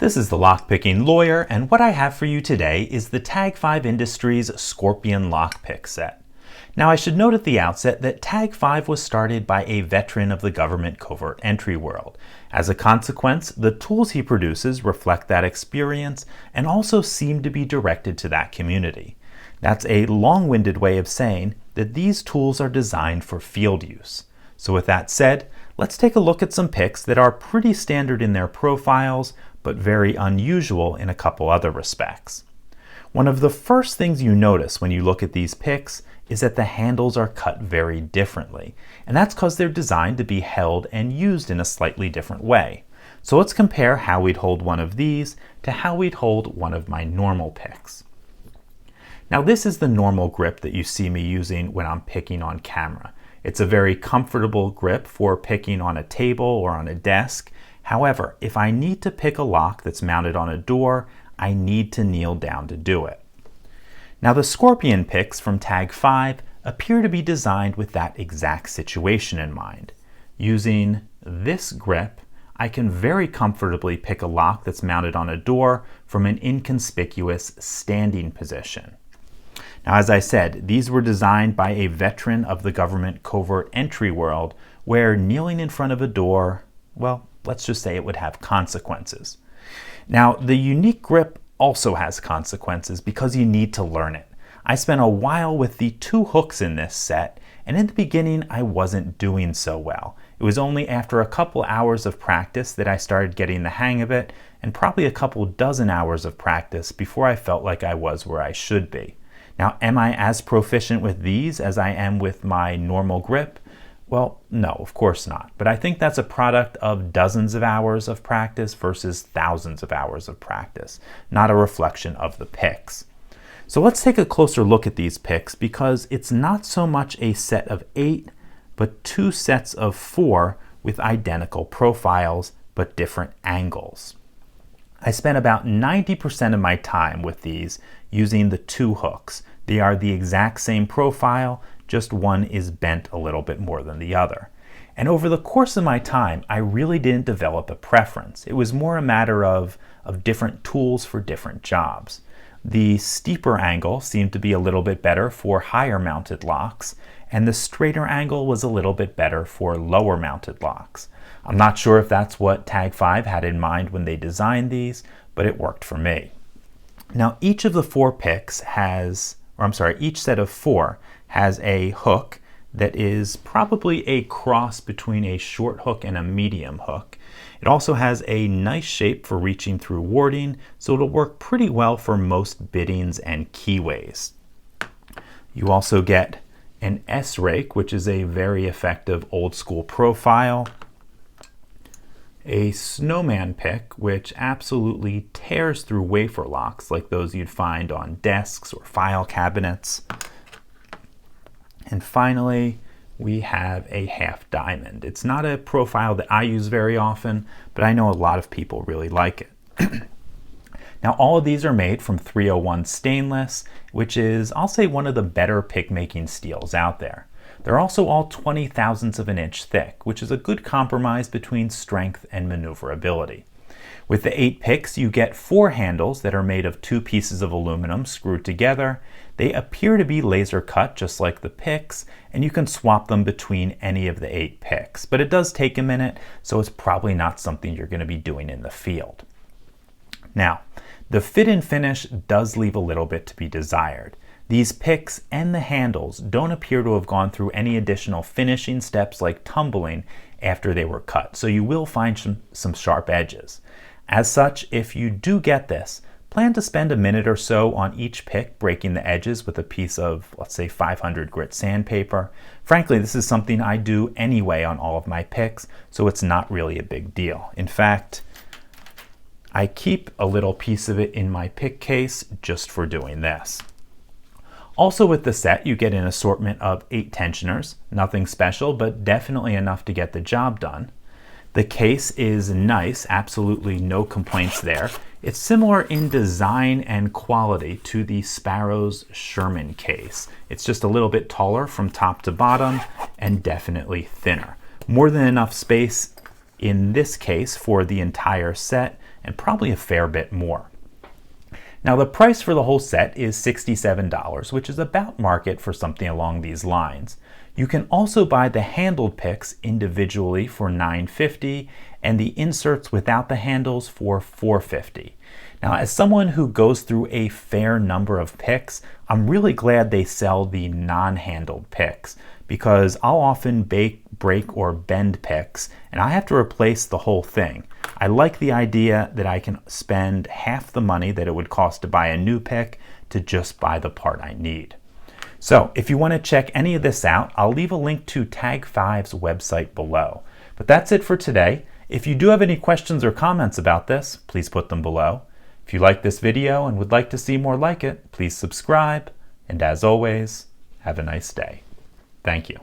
This is the Lockpicking Lawyer, and what I have for you today is the Tag5 Industries Scorpion Lockpick set. Now I should note at the outset that Tag5 was started by a veteran of the government covert entry world. As a consequence, the tools he produces reflect that experience and also seem to be directed to that community. That's a long-winded way of saying that these tools are designed for field use. So with that said, let's take a look at some picks that are pretty standard in their profiles, but very unusual in a couple other respects. One of the first things you notice when you look at these picks is that the handles are cut very differently, and that's because they're designed to be held and used in a slightly different way. So let's compare how we'd hold one of these to how we'd hold one of my normal picks. Now this is the normal grip that you see me using when I'm picking on camera. It's a very comfortable grip for picking on a table or on a desk. However, if I need to pick a lock that's mounted on a door, I need to kneel down to do it. Now the Scorpion picks from Tag5 appear to be designed with that exact situation in mind. Using this grip, I can very comfortably pick a lock that's mounted on a door from an inconspicuous standing position. Now, as I said, these were designed by a veteran of the government covert entry world where kneeling in front of a door, well, let's just say it would have consequences. Now, the unique grip also has consequences because you need to learn it. I spent a while with the two hooks in this set, and in the beginning I wasn't doing so well. It was only after a couple hours of practice that I started getting the hang of it, and probably a couple dozen hours of practice before I felt like I was where I should be. Now, am I as proficient with these as I am with my normal grip? Well, no, of course not. But I think that's a product of dozens of hours of practice versus thousands of hours of practice, not a reflection of the picks. So let's take a closer look at these picks because it's not so much a set of 8, but 2 sets of 4 with identical profiles but different angles. I spent about 90% of my time with these using the 2 hooks. They are the exact same profile, just one is bent a little bit more than the other. And over the course of my time, I really didn't develop a preference. It was more a matter of different tools for different jobs. The steeper angle seemed to be a little bit better for higher mounted locks, and the straighter angle was a little bit better for lower mounted locks. I'm not sure if that's what Tag5 had in mind when they designed these, but it worked for me. Now each of the 4 picks each set of 4 has a hook that is probably a cross between a short hook and a medium hook. It also has a nice shape for reaching through warding, so it'll work pretty well for most biddings and keyways. You also get an S-rake, which is a very effective old school profile. A snowman pick, which absolutely tears through wafer locks like those you'd find on desks or file cabinets. And finally, we have a half diamond. It's not a profile that I use very often, but I know a lot of people really like it. Now, all of these are made from 301 stainless, which is, I'll say, one of the better pick making steels out there. They're also all 20 thousandths of an inch thick, which is a good compromise between strength and maneuverability. With the 8 picks, you get 4 handles that are made of 2 pieces of aluminum screwed together. They appear to be laser cut just like the picks, and you can swap them between any of the 8 picks. But it does take a minute, so it's probably not something you're going to be doing in the field. Now, the fit and finish does leave a little bit to be desired. These picks and the handles don't appear to have gone through any additional finishing steps like tumbling after they were cut, so you will find some sharp edges. As such, if you do get this, plan to spend a minute or so on each pick breaking the edges with a piece of, let's say, 500 grit sandpaper. Frankly, this is something I do anyway on all of my picks, so it's not really a big deal. In fact, I keep a little piece of it in my pick case just for doing this. Also with the set, you get an assortment of 8 tensioners, nothing special, but definitely enough to get the job done. The case is nice, absolutely no complaints there. It's similar in design and quality to the Sparrow's Sherman case. It's just a little bit taller from top to bottom and definitely thinner. More than enough space in this case for the entire set, and probably a fair bit more. Now the price for the whole set is $67, which is about market for something along these lines. You can also buy the handled picks individually for $9.50 and the inserts without the handles for $4.50. Now, as someone who goes through a fair number of picks, I'm really glad they sell the non-handled picks, because I'll often break or bend picks and I have to replace the whole thing. I like the idea that I can spend half the money that it would cost to buy a new pick to just buy the part I need. So if you want to check any of this out, I'll leave a link to Tag5's website below. But that's it for today. If you do have any questions or comments about this, please put them below. If you like this video and would like to see more like it, please subscribe. And as always, have a nice day. Thank you.